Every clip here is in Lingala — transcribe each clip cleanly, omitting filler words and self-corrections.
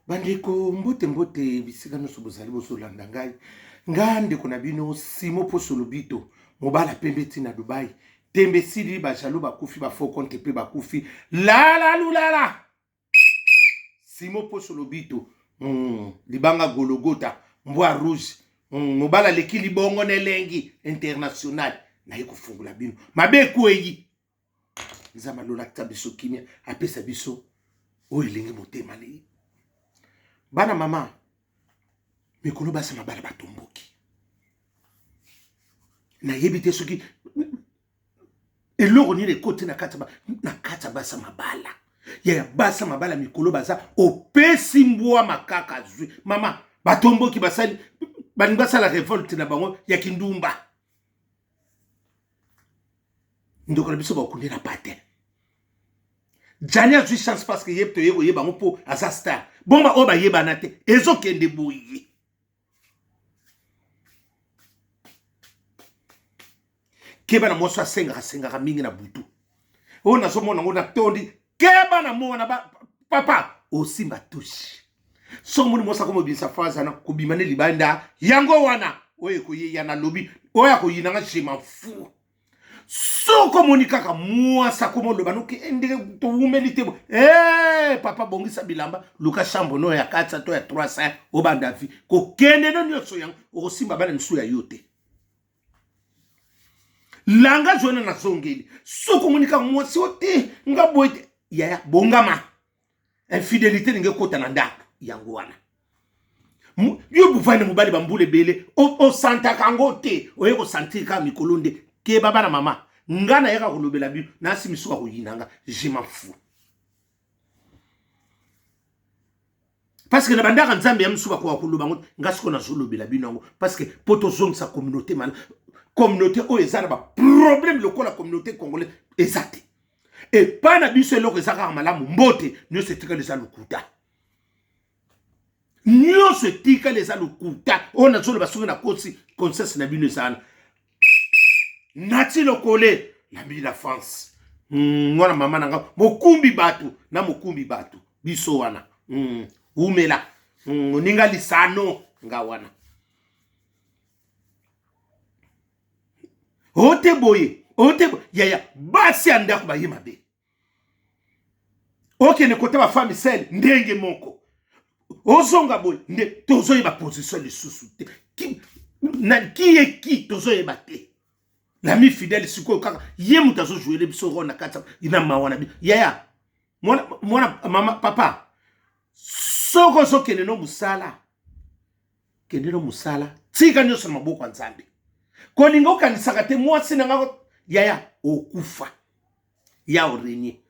Bandeko mbote bisika nyonso bozali bozolanda ngai. Nga ndeko na bino Simo Poso Lobito mobala pembe tina Dubai. Tembe sidi bajalo bakufi bafo konte pe bakufi. La lulala. Simo Poso Lobito. Libanga Gologota. Mbwa rouge. Mobala leki libongo nelengi international. Na yeko fungula bino. Mabe kweyi. Nzama lola kita biso kimia. Apesa biso. O elengi motema ne. Bana mama, mikolo basa mabala batomboki. Na yebite soki eloko ni le kote na kata basa mabala. Ya basa mabala mikolo basa opesi mbwa makaka zwi. Mama, batomboki basali basa la révolte na bango ya kindumba. Ndoko na biso bakundira pate. Jani a chance parce que yeb to yeba po asa star. Bomba oba yeba nate ezo kende boyi. Keba na moso senga mingi na butu. O na somo na ngona tondi keba na mona ba papa o simba tushi. Somo ni mosa komo bisa faza na kubimane libanda yango wana oye ko ye yana lobi oya ko yinanga jema fu. Soko monika mwasa komo lobanuki endike to humilité papa bongisa bilamba luka chambo no ya 400 to ya 300 obanda vi ko kende no nyoso yang osimba bana nsu ya yote langa jona na zongeli soko monika mwasi ote ngaboite ya bongama infidélité ninge kota na ndako yango wana yo bufane mubali bambule bele o santa kango te oye ko santika mikolonde ke baba na mama ngana yaka kolobela bi na simisuka ko yinanga je m'en fous parce que na bandaka nzambe ya msuka ko koloba ngo ngasiko na zolobela bi nango parce que poto zone sa communauté mal communauté o ezana ba problème lokola communauté congolaise ezate et pas na biso eloko ezaka malamu mbote nyo setika les alukuta nyo setika les alukuta on a zolo basunga na kosi conscience na bino sana. Nati lokole la mbi la France. Mwana mama nanga mokumbi batu na mokumbi batu biso wana. Umela. Ninga lisano nga wana. Ote boye ya basi andako ba yemabe. Oke ne kota ba femme sel ndenge moko. Ozonga boye nde tozo yeba position lisusu te. Ki tozo yeba te. L'ami fidèle siko kaka ye mutazo jouer le biso rona kata ina mawana bi yaya mwana mama papa soko so kene no musala tika nyoso na maboko nzambe ko ningo kanisaka te mwasi na ngako yaya okufa ya orenye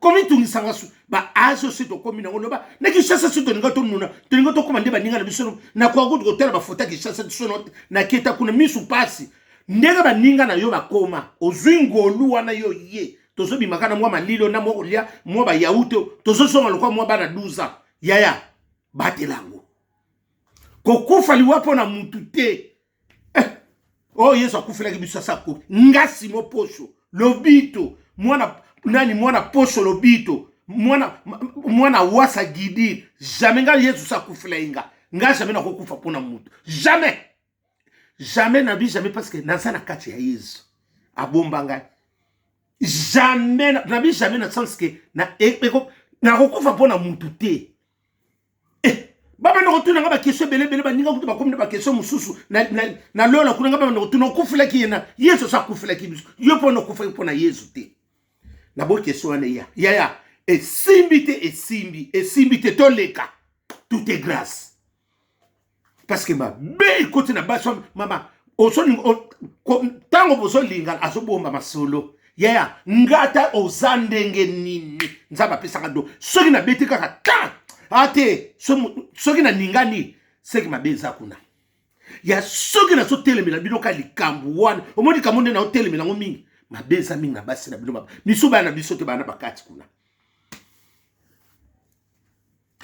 komi tungisanga su ba aso sito komi na ngoloba na kishasa sito ninga to nuna to ninga to komande ba ninga na biso na kwa kudu hotela ba fota kishasa sono na keta kuna misu pasi ndega ba ninga na yo ba koma ozwingo luwa na yo ye tozo bi makana mwa malilo na mwa lia mwa ba yauto tozo songa lokwa mwa bana 12 yaya batelango kokufa liwapo na mutu te yeso akufela ki biso sako ngasi mo posho Lobito mwana Poso Lobito mwana wasa gidi jamais nga Yesu sa kufela inga nga jamais na kokufa pona mutu jamais na bi jamais parce que na sana kati ya Yesu abomba nga jamais na bi jamais na sens que na kokufa pona mutu te baba no tuna ngaba question bele ba ninga kutu bakomne ba question mususu na lola kuna ngaba no tuna kufela ki na Yesu sa kufela ki biso yo pona kufa pona Yesu te na bo question ane ya et simbi te toleka tout est grâce parce que ma be côté na baso mama osoni tango boso linga azobomba masolo ya ngata ozandenge nini nzaba pesaka do soki na beti kaka ta ate soki na ningani seki mabeza kuna ya soki na so telemela binoka likambu wana omoni kamonde na telemela ngo mingi mabeza mingi na basi na bino miso bana biso te bana bakati kuna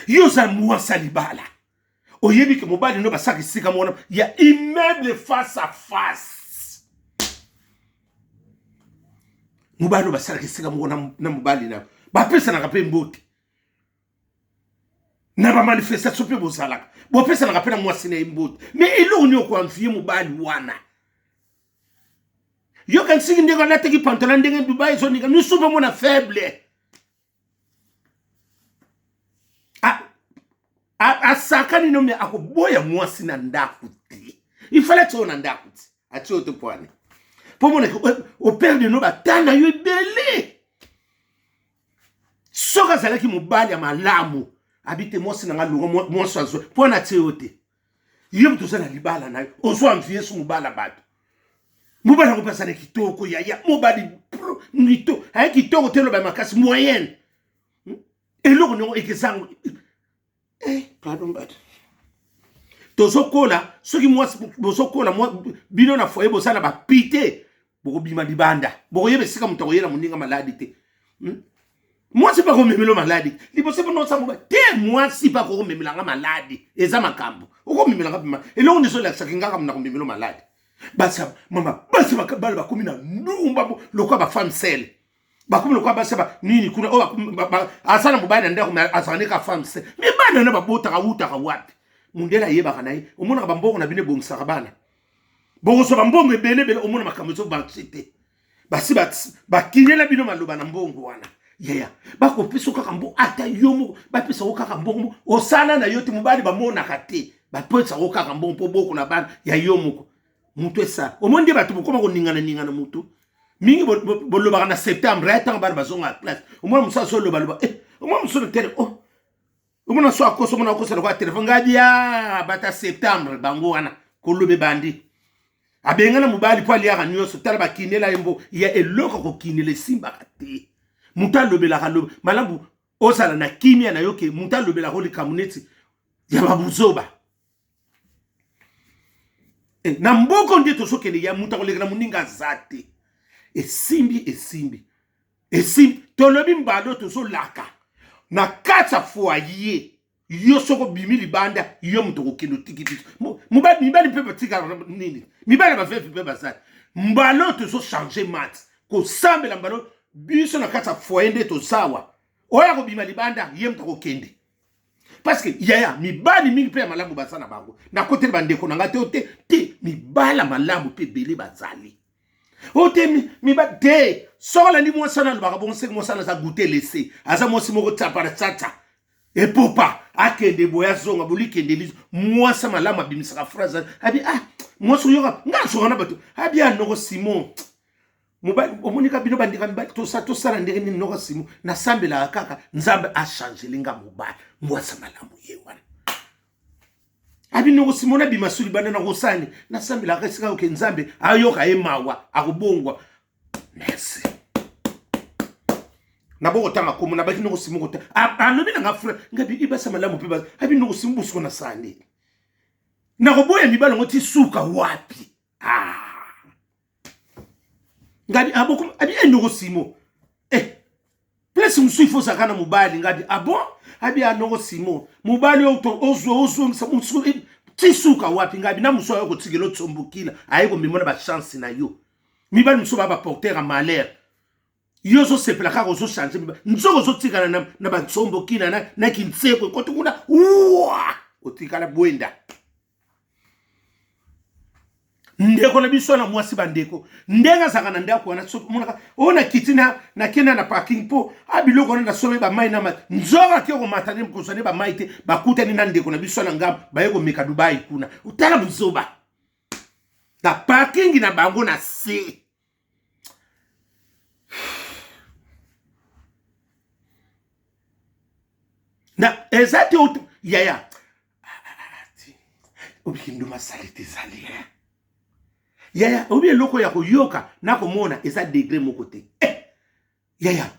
yoza mwasa libala oyebi ke mobali no basaki sika mona ya immeuble face à face mobali no basaki sika mona na mobali na bapesa na kape mbote na ba manifestation pe bozalaka bo pesa na rapela mwasi na imbote mais elo nyo ko amfie mobali wana yo kan sigi ndenge na teki pantalon ndenge Dubai zo nika nous sommes mona faible a sakani no me akoboya mwasi na ndaku ti il fallait to na ndaku ti ati oto poane po mona au père de no batanga yo belé soka zalaki mobali ya malamu habite mwasi na ngalunga mwasi azo po na tiote yo to sana libala na ozo amfie su mobala bato mobala ko pesa na kitoko ya mobali ngito ha kitoko telo ba makasi moyenne eloko no ekizango pardon bad tozokola soki mwasi bozokola bino na foyer bosala ba pité boko bima libanda boko yebe sika mutako yela muninga maladi te mwasi pa ko memelo maladi liboso bono sa moba te mwasi pa ko memela nga maladi eza makambo uko memela nga bima eloko ndiso la sakinga ka mna ko memelo maladi basa mama basa bakabala bakomi na ndumba lokwa ba femme sele bakomi lokwa basa ba nini kuna asana mobali ndako asane ka femme sele me bana na babota ka uta ka wapi mundela yeba kana yi omona ba mbongo na bine bongisa ka bana bongo so ba mbongo ebele omona makambo so ba cité basi bakinyela bino maloba na mbongo wana yeah bako piso kaka mbo ata yomo bapesa ko kaka mbongo osala na yote mobali bamona kate bapesa ko kaka mbongo po boko na bana ya yomo mutu esa omondi batu bokoma ko ningana mutu mingi boloba na septembre atanga bana bazonga classe omona musa so loba omona muso tere omona so akoso omona akoso kwa telefone ngadia bata septembre bango wana kolobe bandi abengana mobali po aliaka nyoso tala bakinela yembo ya eloko ko kinele simba kate muta lobela kalobe malambu osala na kimia na yoke muta lobela ko likamuneti ya babuzoba na mboko ndi to sokele ya muta ko lekana muninga zate esimbi tolobi mbalo to so laka na kata foyer yo soko bimi libanda yo muto ko kino tikiti mibali pe tika nini mibali ba fefe pe basat mbalo to so changer mat ko sambela mbalo biso na kata foyer nde to sawa oya ko bima libanda ye muto ko kende parce que yaya mibali mingi pe malamu basana bango na kote bandeko na ngate te mibala malamu pe bele bazali ote mibali te sola ndi mwasana lubaka bonse mwasana za goûter laisser aza mwasi moko tapara tata e popa akende boya zonga buli kende lizo mwasa malamu abimisaka phrase abi mwasi yoka ngaso na bato abi anoko Simon mobali omonika bino bandika mibali to sala ndenge ni noko Simon na sambela kaka nzambe a changer linga mobali mwasa malamu ye wana abi noko Simon na bimasuli bana na kosani na sambela kasika oke nzambe ayoka emawa akubongwa merci na boko tanga komo na baki noko Simon kota alobi na ngafra ngabi ibasa malamu pe abi noko Simon busuko na sani na koboya mibalo ngoti suka wapi ngabi aboko abi noko Simon plus musu ifo sakana mobali ngabi bon abi anoko Simon mobali ozo musu tisuka wapi ngabi na musu ayoko tigelo tsombukila ayiko mimona ba chance na yo mibali musu ba porter à malheur yo zo sepela ka zo changer nzoko zo tigana na ba tsombukila na kintseko koto kuna otikala bwenda ndeko na biso na mwasi bandeko ndenga zakana ndako na monaka ona kitina na kena na parking po abiloko na sobe ba mai na nzoka ke ko matane mkusane ba mai te bakuta ni na ndeko na biso na ngam ba yeko meka Dubai kuna utala buzoba na parking na bango na se na ezate yaya obikindu masalite zali yaya obi loko ya koyoka na komona eza degré moko te yaya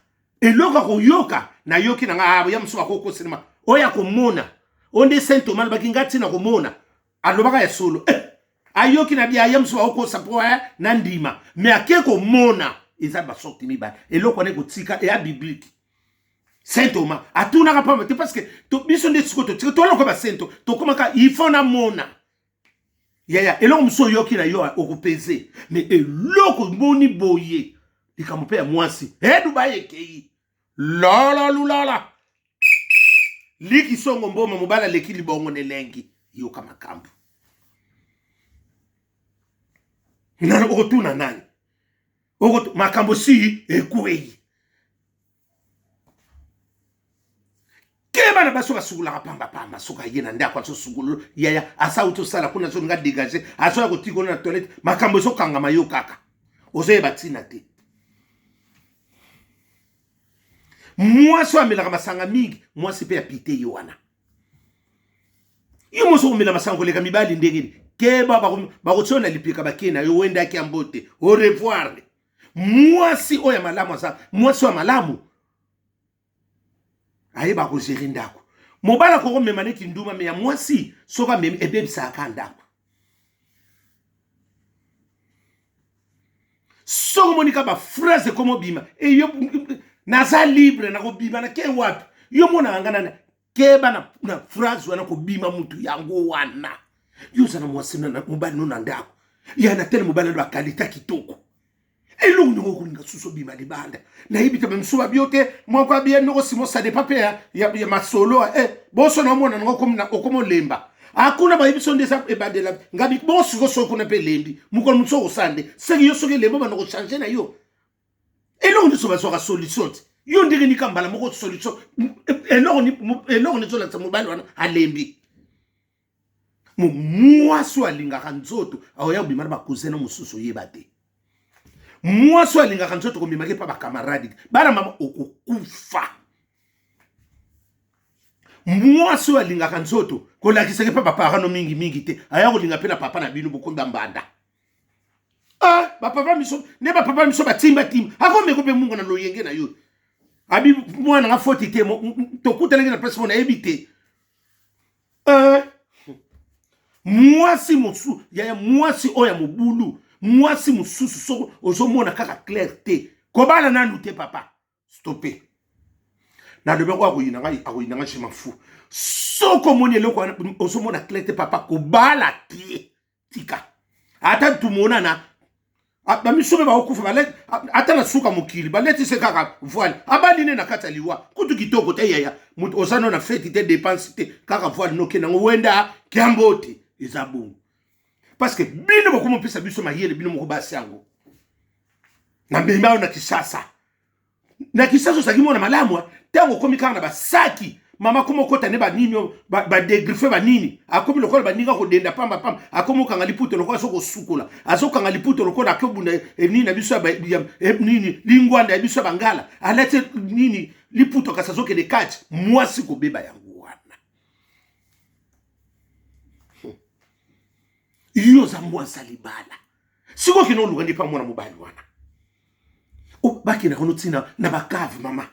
eloko koyoka na yoki na nga ya msuka koko sinema oya komona onde Saint Thomas bakingati na komona alobaka ya solo ayoki na bia ya msuka koko sapo na ndima me akeko mona eza ba sorti mibala eloko ne kotika ya biblique Saint Thomas atuna ka pamba te parce que to biso nde sikoto to loko ba Saint to komaka ifona mona yaya eloko muso yoki na yo okupeze mais eloko mboni boye likambo pe ya mwasi Dubai ekei lala lulala liki songo mboma mobala leki libongo nelengi yo kama kambu na otuna nani makambo si ekwei keba na basoka sugula pamba pamba soka yena ndakwa so sugulu yaya asa utosala kuna so nga dégager aso ko tiko na toilette makambo so kanga mayo kaka ozoye batina te mwasi amelaka masanga mingi mwasi pe apite yo wana yo moso omela masanga koleka mibali ndengeni keba bakotsona lipika bakena yo wenda ki ambote au revoir mwasi oya malamu asa mwasi wa malamu ayeba ko gérer ndako mobala ko mema neti nduma me ya mwasi soka meme ebebisa akandako soko monika ba phrase komo bima e yo naza libre na ko bima na ke wapi yo mona ngana keba na phrase wana ko bima mutu yango wana yo sana mwasi na mobali no ndako ya na tele mobali ndo akalita kitoko elo ngo kulinga suso bima libanda na ibita bemsuba biote mwako bien no simo sa de papier ya masolo boso na mona ngo komna okomo lemba akuna ba ibiso ndesa ebadela ngabi boso go soko na pelembi mukolo mutso sande seki yo soke lemba bano go changer na yo elo ngo so ba soka solution yo ndiri ni kambala moko solution elo ni zola tsa mobali wana alembi mwasi alinga kanzoto aoya bima ba kuzena mususu yebate mwasi alinga kanzoto ko bima ke pa ba camarade bara mama okukufa mwasi alinga kanzoto ko lakisa ke pa ba parano mingi te aya ko linga pena papa na bino bokonda mbanda ba papa miso ne ba papa miso ba timba akome ko be mungu na loyenge na yo abi mwana nga foti te to kutelenge na presse na ebite mwasi musu ya mwasi oya mobulu mwasi mususu so ozomona kaka clarté kobala nanu te papa stopé na de beko akoyinanga chez mafu soko moni eloko ozomona clarté papa kobala te tika ata tumona na bamisobe bakokufa baleti ata na suka mokili baleti se kaka voile abaline na kata liwa kutu kitoko te yaya mutu osano na feti te dépense te kaka voile no kenango wenda kiambote ezabungu parce que bino bokomo pesa biso mayele bino moko basi yango na mbemba na kisasa sakimo na malamu tango komi kanga na basaki mama komo kota ne ba nini ba degriffe ba nini akomi lokola ba ninga ko denda pamba akomo kanga liputo lokola soko sukola azokanga liputo lokola akobunda nini na biso ba nini lingwanda biso bangala alete nini liputo kasazoke de catch mwasi ko beba yango wana yo za mwasa libala siko kino luga ndi pa mwana mobali wana baki na kono tina na bakave mama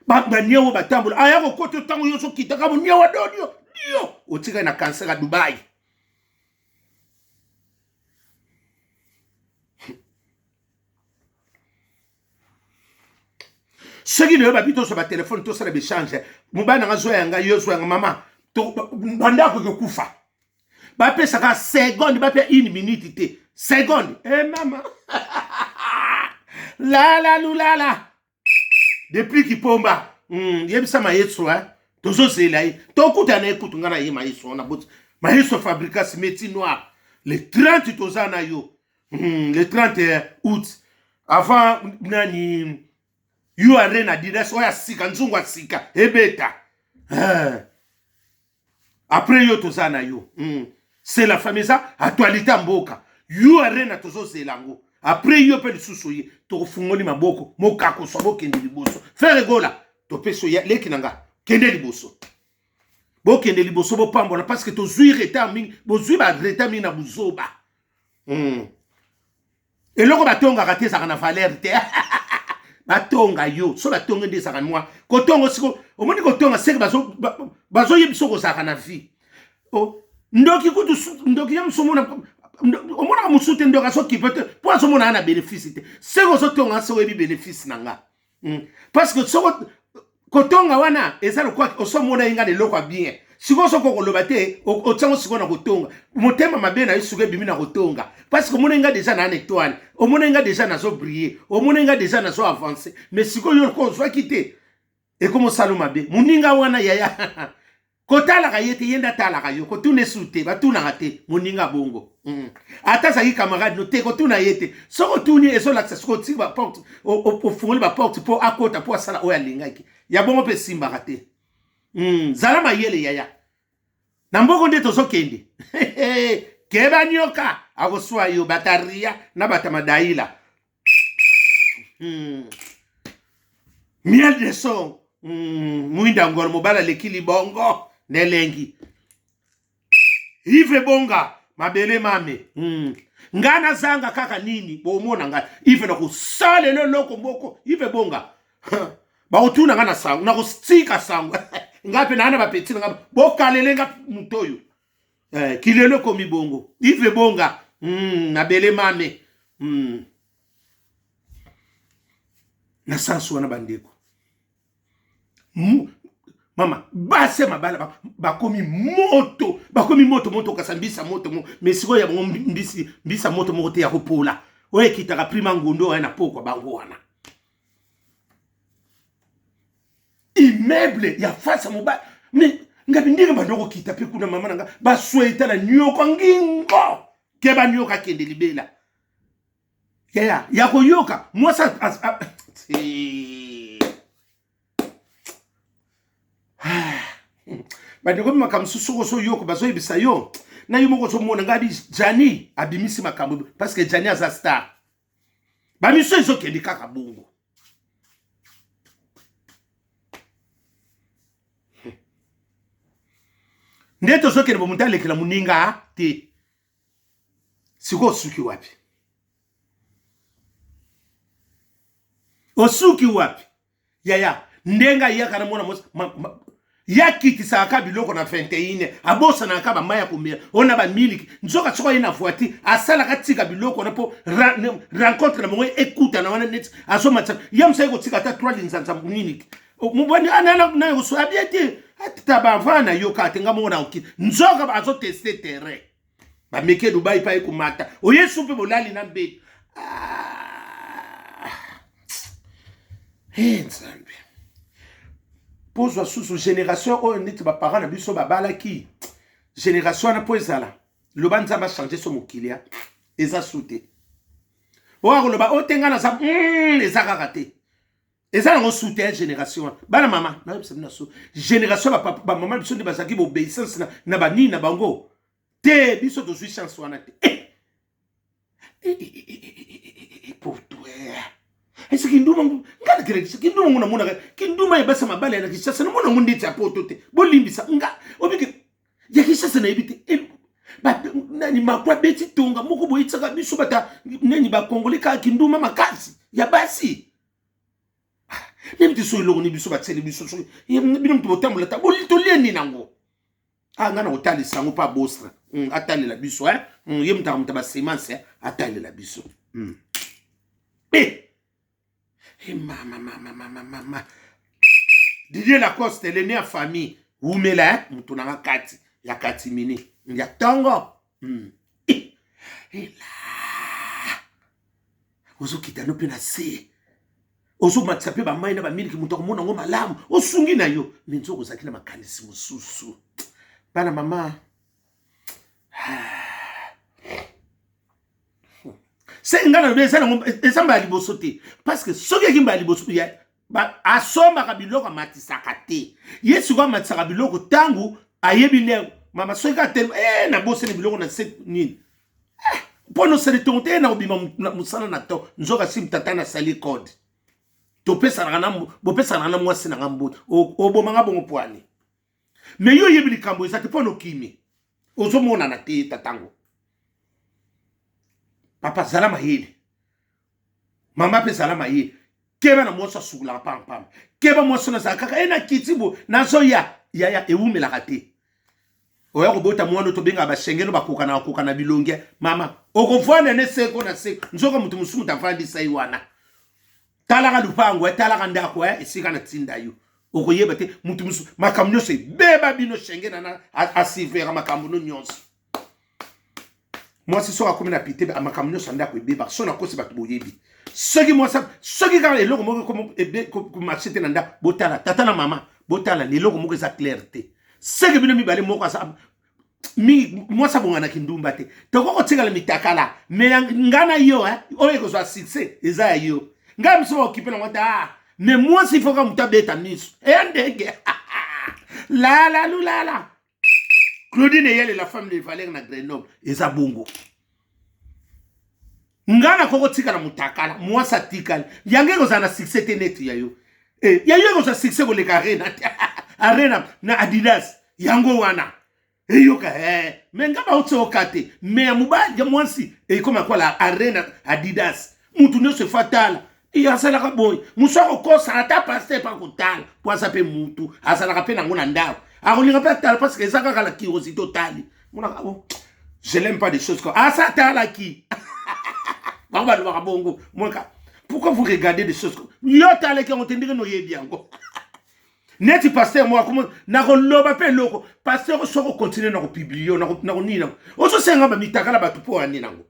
ba nyewo batambula aya ko koto tango yo so kita kamo nyewa dodio dio otika na kansera Dubai segi ne ba bito so ba téléphone to sala be changer mobali nga zo yanga yo so yanga mama to banda ko kufa ba pesa ka seconde ba pe 1 minute te seconde mama la depuis qui pomba yebisa mayeso tozo zelai to kuta na ekutu ngana ye mayeso na bot mayeso fabrica cimetière noir le 30 tozana yo le 30 août avant nani yo arena didas oya sika nzungu asika ebeta après yo tozana yo c'est la famille ça actualité mboka yo arena tozo zelango après yo pe lisusuye to fungoli maboko mokako sobo kende liboso faire gola to peso ya leki nanga kende liboso bo kende liboso bo pambola parce que to zui retard mingi bo zui ba retard mingi na buzoba eloko batonga kate saka na valeur te batonga yo so batonga ndi saka moi kotongo siko omoni kotonga seke bazo yebiso ko saka na vie ndoki kutu ndoki yamsomona omona musute ndoka so kipote po asomona ana bénéfice te seko so tonga so webi bénéfice nanga parce que soko kotonga wana ezalo kwa osomona inga de lokwa bien siko so ko loba te o tsango siko na kotonga motema mabe na isuke bimi na kotonga parce que mona inga déjà na étoile omona inga déjà na so briller omona inga déjà na so avancer mais siko yo ko so quitter Et comme saloma be muninga wana yaya kotala ka yete yenda tala ka yo kotune sute batuna ngate muninga bongo ata sa yi camarade no te kotuna yete soko tuni eso la soko ti ba porte au fongoli ba porte pour akota pour sala oya lingaki ya bongo pe simba kate zala mayele yaya na mboko nde tozo kende keba nyoka akoswa yo bataria na batamadaila miel de son muinda ngor mobala lekili bongo nelengi ive bonga mabele mame ngana zanga kaka nini bomona nga ive na kusale loko mboko ive bonga ba utuna ngana sangu na kustika sangu ngape na ana bapeti ngape bokalele nga mutoyo kilelo komi bongo ive bonga mabele mame na sansu wana bandeko mama base mabala bakomi moto kasambisa moto mesiko ya bongo mbisa moto moko te ya kopola oye kitaka prima ngundo na poko bango wana immeuble ya face mobile mais ngabi ndenge bandoko kita pe kuna mama nanga basweta na nyoko ngingo ke ba nyoka kende libela ya koyoka moi ça bandeko makamsusu so yoko bazo ibisa yo na yo moko so mona ngadi Jani abimisi makambo parce que Jani aza star ba miso ezo kendi kaka bongo ndeto so kende bomuta lekela muninga te siko suki wapi osuki wapi yaya ndenga yaka na mona ya kiti sa akabiloko na 21 abosa na akaba maya kumia ona ba miliki nzoka tsoko ina fuati asala katika biloko na po rencontre na mwe ekuta na wana net asoma tsa yamsa iko tika ta 3 linzanza munini mubani ana na yo so abiete ataba vana yo katenga mona oki nzoka ba azo tester terrain ba meke Dubai pa ikumata oyesu pe bolali na mbeto nzambe pozwa susu génération oyo neti baparent na biso babalaki génération na po ezala loba nzambe changer so mokilia eza sute oyo koloba otenga na za eza kaka te eza nango sute ya génération bana mama nayebisa bino so génération bamama biso nde bazalaki boobéissance na banini na bango te biso tozwi chance wana te pour toi est-ce que nduma ngala kirekisa kinduma nguna muna kinduma yebasa mabala na kishasa na muna ngundi tya poto te bolimbisa nga obike ya kishasa na ebite ba nani makwa beti tonga moko boyitsaka biso bata nani ba kongoleka kinduma makasi ya basi nebiti so ilongo ni biso batseli biso so bino mtu botamula ta bolito leni nango ngana otali sango pa bostra atali la biso yemta mutaba semence atali la biso mama Didier Lacoste l'aîné à famille umela mutunanga kati ya kati mini ya tongo ela ozo kitano pe na se ozo matsape ba mai na ba miliki mutoko mona ngo malamu osungi na yo minzo kozaki na makanisi mususu bana mama c'est ngana besa na esamba liboso te parce que soki kimba liboso ya ba asoma kabiloko matisaka te yesu kwa matisaka biloko tangu ayebi le mama soki ka tel na bosse ni biloko na set nini pono sele tonte na obima musana na to nzoka sim tata na sali code to pesa na bo pesa na mwasi na ngambo oboma ngabongo poani mais yo yebi likambo ezate pono kimi ozomona na te tatango papa zala mahili mama pe zala mahili keba na mosa sugula pam keba mosa na zakaka ena kitibo na zoya ya ewumela kate oya ko bota mwana to benga ba shengelo bakoka na bilonge mama okovana ne seko na seko nzoka mutu musumu tafandi saiwana talaka lupango talaka ndako esika na tinda yo okoyeba te mutu musu makamnyo se beba bino shengena na asivera makamno nyonso moi c'est sera comme na pité ba makamno sanda ko be ba so na ko se ba to boyebi soki moi ça soki ka eloko moko comme marché te nanda botala tata na mama botala eloko moko za clarté soki bino mi bale moko sa mi moi ça bongana kindumba te to ko tingala mitakala mais ngana yo oyo ko so succès eza yo ngam so occupé na ngota mais moi s'il faut que mutabeta niso ndege la la la la Claudine Yele, la femme de Valère na Grenoble, eza bongo. Ngana koko tika na mutakala, moi sa tikala. Yange ko na succès tenet ya yo. Yange ko sa succès ko le arena. Arena na Adidas, yango wana. Yoka menga ba utso okate, mais muba ya mwansi koma kwa la arena Adidas. Mutu no se fatala. Asala ka boy, musoko ko sa ata passer pa kutala. Po asape mutu, asala ka pe na ngona ndao. Alors, il répète parce que ça a la curiosité totale. Je n'aime pas des choses comme ça. T'as la qui? Pourquoi vous regardez des choses comme yo t'as les qui ont entendu que nous y bien. Net pasteur moi comment na ko loba pe loko pasteur so ko continuer na ko publier na ko nina. O so senga ba mitaka ba tupo ani nango.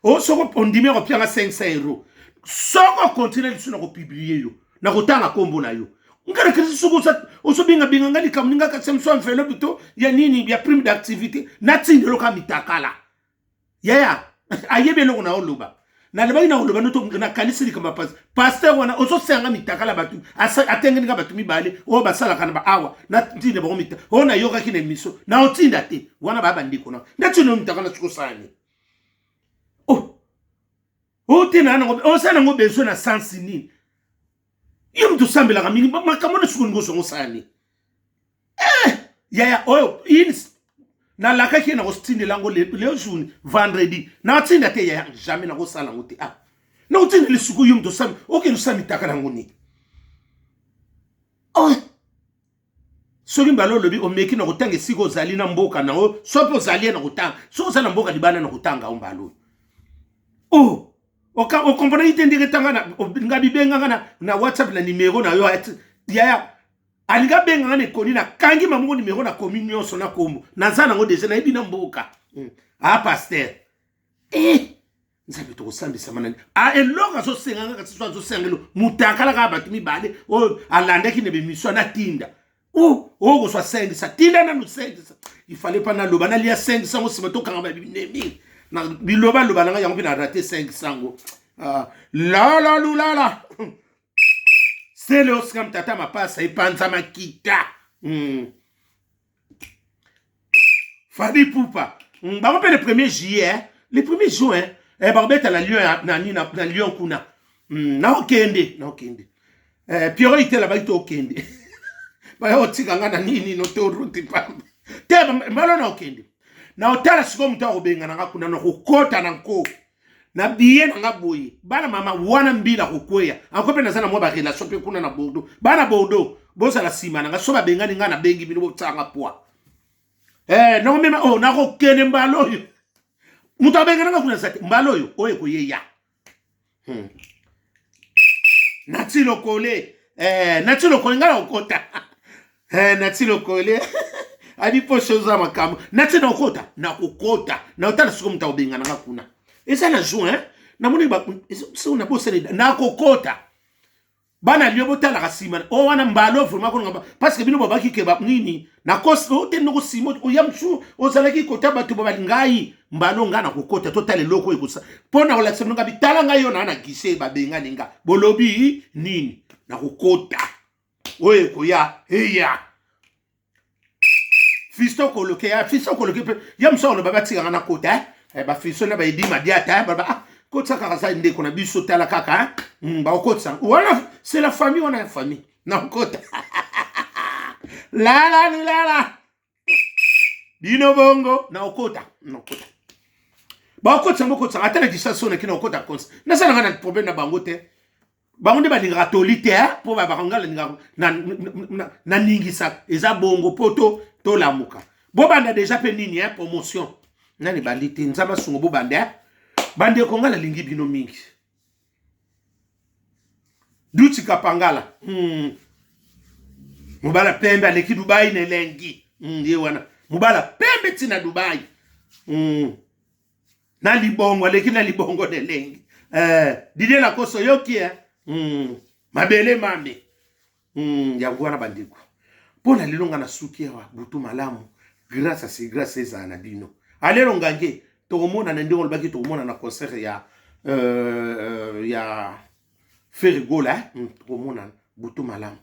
O so ko ondime ko pianga 500 €. So ko continuer sur na ko publier yo. Na ko tanga kombo na yo. Ngara kesi suko sa osobinga binga ngali kamninga ka semso amfelo bito ya nini ya prime d'activité natindi loka mitakala ya ayebe loko na oloba na leba ina oloba noto na kanisi kama pasteur wana oso senga mitakala batu atengeni ka batu mibale o basala kana ba awa na tinde ba komita ona yoka kine miso na otinda te wana baba ndiko na natino mitakala suko sani o tena na o sana ngo beso na sansi nini yum to sambela ka mingi makamona suku ngo songo sani ya oyo ins na laka ki na ko stinde lango le jour vendredi na tinda te ya jamais na ko sala ngote na utinde le suku yum to sam oke no sami takala ngoni soki mbalo lobi o meki na ko tanga siko zali na mboka na o sopo zali na ko tanga so sala mboka libana na ko tanga o mbalo o comprenez itendire tanga ngabi benga na WhatsApp na numéro na yo ya aliga benga ne koni na kangi mamungo numéro na communion sona kombo na zana ngo déjà na ibina mboka pasteur nzabe to sambisa manani eloka so senga ka so sengelo mutakala ka batumi bale o alanda ki ne be miswa na tinda go so sengisa tinda na no sengisa il fallait pas na loba na lia sengisa ngo sibato kanga ba binemi na biloba loba nga yango na raté 500 la c'est le oscam tata ma passa et panza makita Fadi Poupa ba ko le 1er juillet le 1er juin ba beta la lion na lion kuna na okende Pierrot était là-bas il okende ba yo tika nga nini no to ruti pamba te malo na okende na otala siko mtu obenga na kuna no kokota na nko na biye na ngaboyi bana mama wana mbila kokweya akope na sana mo ba relation pe kuna na Bordeaux bana Bordeaux bosa la sima na so ba benga ninga na bengi bino botsanga poa no mema na ko kene mbalo yo mutu abenga na kuna sate mbalo yo oye ko yeya natilo kole ngala okota natilo kole Adi po shoza makamu nati na okota na kokota na otala siko mta obenga na kuna esa na juin na moni ba so na bosa na kokota bana liyo botala kasima o wana mbalo vraiment ko ngamba parce que bino babaki ke ba nini na kosto te no simo o yamchu o zalaki kota batu ba ngai mbalo ngana kokota totale loko ekusa pona ola semno ngabi tala ngayo na gise ba benga ninga bolobi nini na kokota oye ko ya heya Fisto koloke yam so no baba tika na kota ba fisto na ba idima diata baba kota kaka sa ndeko na biso tala kaka ba okotsa wala c'est la famille on a la famille na kota la bino bongo na okota ba okotsa mbokotsa atala disation na kina okota konsa na sana ngana problème na bango te bango nde balinga tolite po ba ngala na ningisa eza bongo poto to lamuka bobanda déjà pe nini promotion nani balite nzaba sungo bobanda bande ko ngala lingi bino mingi duti kapangala mubala pembe aleki Dubai ne lengi ndiye wana mubala pembe tina Dubai na libongo aleki na libongo de lengi Didier Lacoste yoki mabele mame yango wana bandeko mpona lelo nga na suki awa butu malamu grâce ezala na bino alelo ngange tokomona na ndenge olobaki tokomona na concert ya Ferigola tokomona butu malamu